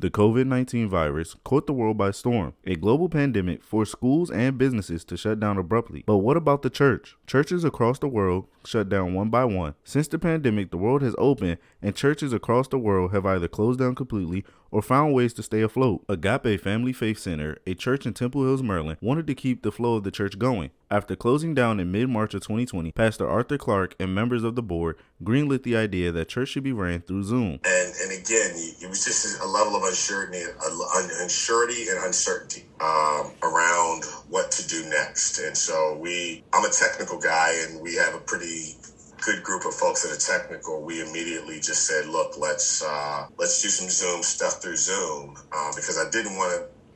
The COVID-19 virus caught the world by storm. A global pandemic forced schools and businesses to shut down abruptly. But what about the church? Churches across the world shut down one by one. Since the pandemic, the world has opened, and churches across the world have either closed down completely or found ways to stay afloat. Agape Family Faith Center, a church in Temple Hills, Maryland, wanted to keep the flow of the church going. After closing down in mid-March of 2020, Pastor Arthur Clark and members of the board greenlit the idea that church should be ran through Zoom. And again, it was just a level of uncertainty and uncertainty around what to do next. And so I'm a technical guy, and we have a pretty good group of folks that are technical. We immediately just said, look, let's do some Zoom stuff through Zoom because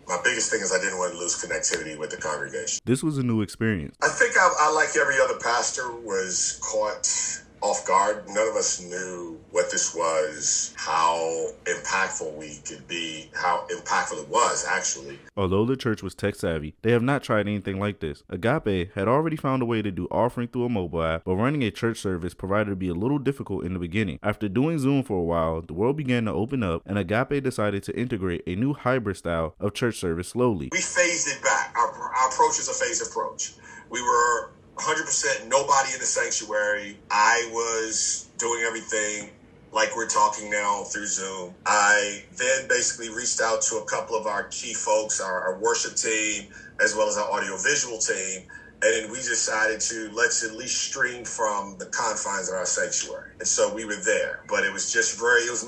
my biggest thing is I didn't want to lose connectivity with the congregation. This was a new experience. I think I like every other pastor, was caught off guard. None of us knew what this was, how impactful we could be, how impactful it was, actually. Although the church was tech savvy, they have not tried anything like this. Agape had already found a way to do offering through a mobile app, but running a church service proved to be a little difficult in the beginning. After doing Zoom for a while, the world began to open up, and Agape decided to integrate a new hybrid style of church service slowly. We phased it back. Our approach is a phased approach. We were 100% nobody in the sanctuary. I was doing everything like we're talking now through Zoom. I then basically reached out to a couple of our key folks, our worship team, as well as our audiovisual team. And then we decided let's at least stream from the confines of our sanctuary. And so we were there, but it was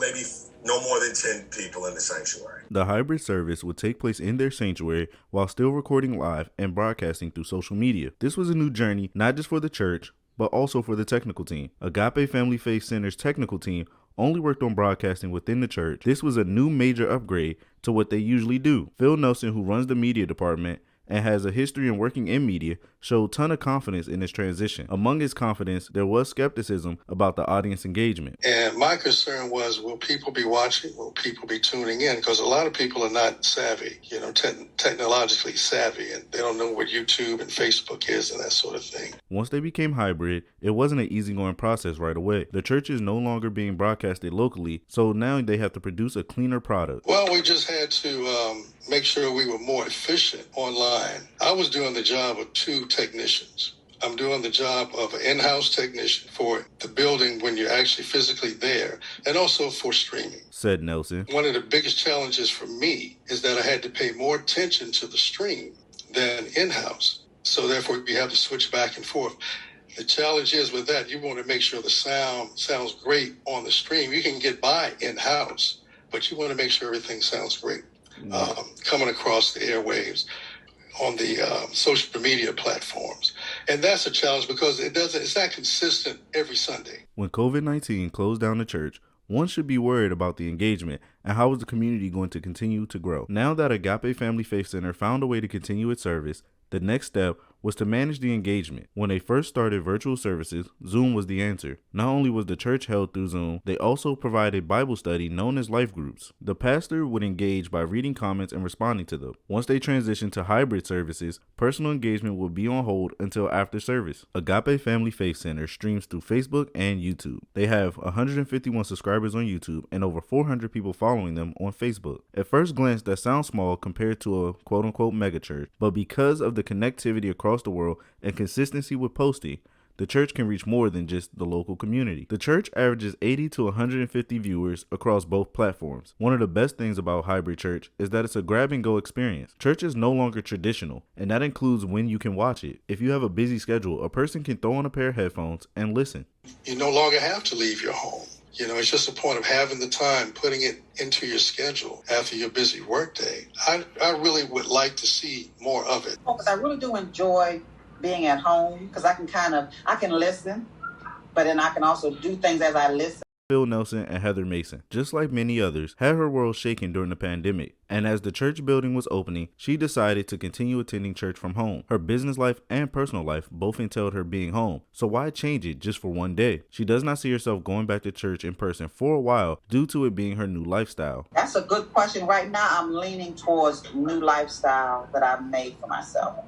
maybe no more than 10 people in the sanctuary. The hybrid service would take place in their sanctuary while still recording live and broadcasting through social media. This was a new journey, not just for the church, but also for the technical team. Agape Family Faith Center's technical team only worked on broadcasting within the church. This was a new major upgrade to what they usually do. Phil Nelson, who runs the media department and has a history in working in media, showed a ton of confidence in this transition. Among his confidence, there was skepticism about the audience engagement. And my concern was, will people be watching? Will people be tuning in? Because a lot of people are not savvy, technologically savvy, and they don't know what YouTube and Facebook is and that sort of thing. Once they became hybrid, it wasn't an easygoing process right away. The church is no longer being broadcasted locally, so now they have to produce a cleaner product. Well, we just had to make sure we were more efficient online. I was doing the job of two technicians. I'm doing the job of an in-house technician for the building when you're actually physically there, and also for streaming, said Nelson. One of the biggest challenges for me is that I had to pay more attention to the stream than in-house. So therefore, you have to switch back and forth. The challenge is with that, you want to make sure the sound sounds great on the stream. You can get by in-house, but you want to make sure everything sounds great coming across the airwaves on the social media platforms. And that's a challenge because it's not consistent every Sunday. When COVID-19 closed down the church, one should be worried about the engagement and how is the community going to continue to grow. Now that Agape Family Faith Center found a way to continue its service, the next step was to manage the engagement. When they first started virtual services, Zoom was the answer. Not only was the church held through Zoom, they also provided Bible study known as life groups. The pastor would engage by reading comments and responding to them. Once they transitioned to hybrid services, personal engagement would be on hold until after service. Agape Family Faith Center streams through Facebook and YouTube. They have 151 subscribers on YouTube and over 400 people following them on Facebook. At first glance, that sounds small compared to a quote-unquote megachurch, but because of the connectivity across the world and consistency with posting, the church can reach more than just the local community. The church averages 80 to 150 viewers across both platforms. One of the best things about hybrid church is that it's a grab-and-go experience. Church is no longer traditional, and that includes when you can watch it. If you have a busy schedule, a person can throw on a pair of headphones and listen. You no longer have to leave your home. It's just a point of having the time, putting it into your schedule after your busy workday. I really would like to see more of it. Because I really do enjoy being at home because I can listen, but then I can also do things as I listen. Phil Nelson and Heather Mason, just like many others, had her world shaken during the pandemic. And as the church building was opening, she decided to continue attending church from home. Her business life and personal life both entailed her being home. So why change it just for one day? She does not see herself going back to church in person for a while due to it being her new lifestyle. That's a good question. Right now, I'm leaning towards new lifestyle that I've made for myself.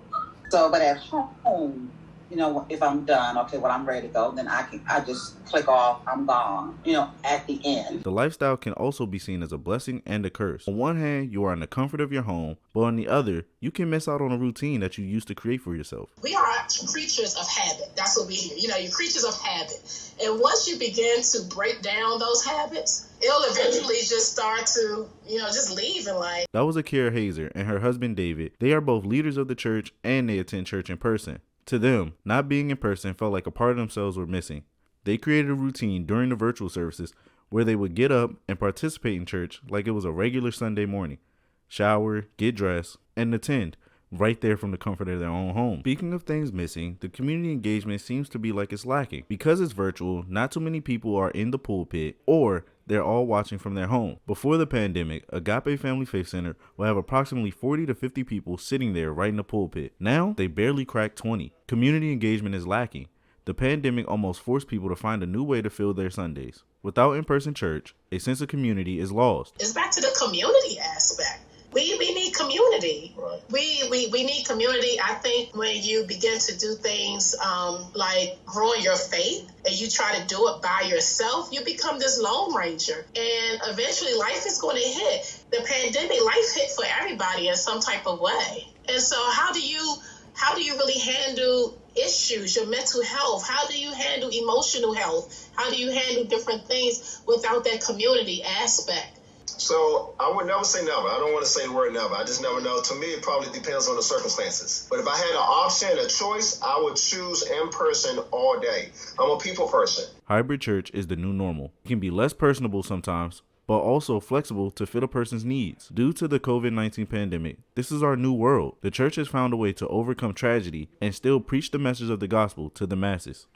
But at home, if I'm done, okay, when I'm ready to go, then I just click off, I'm gone, at the end. The lifestyle can also be seen as a blessing and a curse. On one hand, you are in the comfort of your home, but on the other, you can miss out on a routine that you used to create for yourself. We are creatures of habit. That's what we do. You're creatures of habit. And once you begin to break down those habits, it'll eventually just start to, just leave in life. That was Akira Hazer and her husband David. They are both leaders of the church and they attend church in person. To them, not being in person felt like a part of themselves were missing. They created a routine during the virtual services where they would get up and participate in church like it was a regular Sunday morning, shower, get dressed, and attend right there from the comfort of their own home. Speaking of things missing, the community engagement seems to be like it's lacking. Because it's virtual, not too many people are in the pulpit or they're all watching from their home. Before the pandemic, Agape Family Faith Center will have approximately 40 to 50 people sitting there right in the pulpit. Now, they barely crack 20. Community engagement is lacking. The pandemic almost forced people to find a new way to fill their Sundays. Without in-person church, a sense of community is lost. It's back to the community aspect. We need community. Right. We need community. I think when you begin to do things like growing your faith and you try to do it by yourself, you become this lone ranger. And eventually life is going to hit. The pandemic, life hit for everybody in some type of way. And so how do you really handle issues, your mental health? How do you handle emotional health? How do you handle different things without that community aspect? So I would never say never. I don't want to say the word never. I just never know. To me, it probably depends on the circumstances. But if I had an option, a choice, I would choose in person all day. I'm a people person. Hybrid church is the new normal. It can be less personable sometimes, but also flexible to fit a person's needs. Due to the COVID-19 pandemic, this is our new world. The church has found a way to overcome tragedy and still preach the message of the gospel to the masses.